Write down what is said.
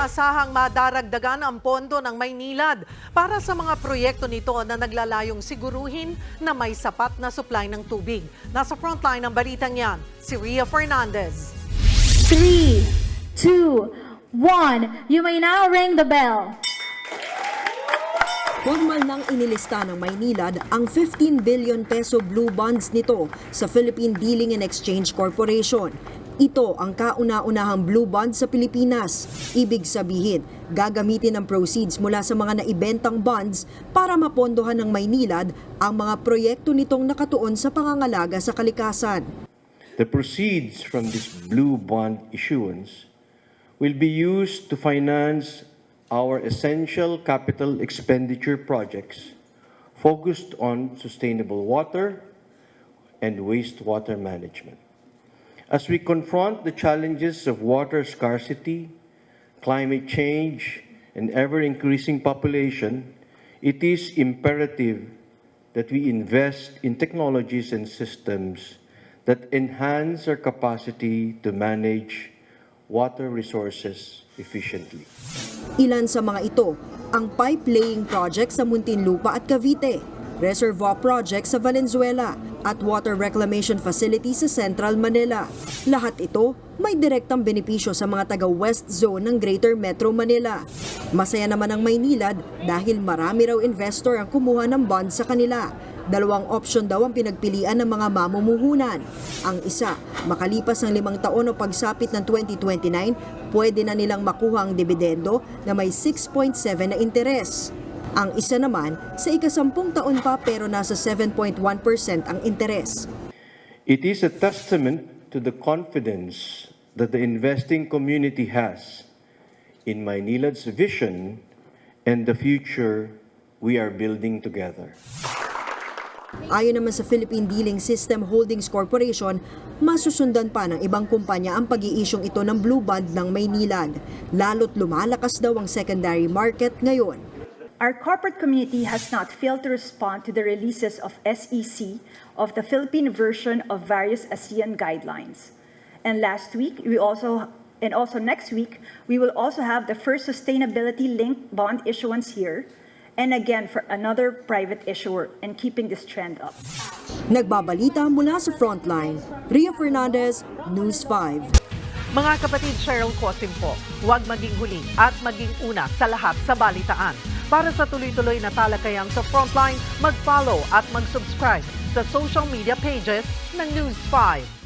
inaasahang madaragdagan ang pondo ng Maynilad para sa mga proyekto nito na naglalayong siguruhin na may sapat na supply ng tubig. Nasa frontline ng balitang yan, si Ria Fernandez. 3, 2, 1. You may now ring the bell. Formal nang inilista ng Maynilad ang 15 billion peso blue bonds nito sa Philippine Dealing and Exchange Corporation. Ito ang kauna-unahang blue bond sa Pilipinas. Ibig sabihin, gagamitin ang proceeds mula sa mga naibentang bonds para mapondohan ng Maynilad ang mga proyekto nitong nakatuon sa pangangalaga sa kalikasan. The proceeds from this blue bond issuance will be used to finance our essential capital expenditure projects focused on sustainable water and wastewater management. As we confront the challenges of water scarcity, climate change, and ever-increasing population, it is imperative that we invest in technologies and systems that enhance our capacity to manage water resources efficiently. Ilan sa mga ito, ang pipe laying project sa Muntinlupa at Cavite, reservoir project sa Valenzuela, at water reclamation facility sa Central Manila. Lahat ito may direktang benepisyo sa mga taga-West Zone ng Greater Metro Manila. Masaya naman ang Maynilad dahil marami raw investor ang kumuha ng bond sa kanila. 2 opsyon daw ang pinagpilian ng mga mamumuhunan. Ang isa, makalipas ng 5 taon o pagsapit ng 2029, pwede na nilang makuha ang dividendo na may 6.7 na interes. Ang isa naman, sa ika-10 taon pa pero nasa 7.1% ang interes. It is a testament to the confidence that the investing community has in Maynilad's vision and the future we are building together. Ayon naman sa Philippine Dealing System Holdings Corporation, masusundan pa ng ibang kumpanya ang pag-iisyong ito ng blue bond ng Maynilad. Lalo't lumalakas daw ang secondary market ngayon. Our corporate community has not failed to respond to the releases of SEC of the Philippine version of various ASEAN guidelines. And next week, we will also have the first sustainability-linked bond issuance here, and again for another private issuer, and keeping this trend up. Nagbabalita mula sa Frontline, Ria Fernandez, News 5. Mga kapatid, Cheryl Cosim po, huwag maging huli at maging una sa lahat sa balitaan. Para sa tuloy-tuloy na talakayan sa Frontline, mag-follow at mag-subscribe sa social media pages ng News 5.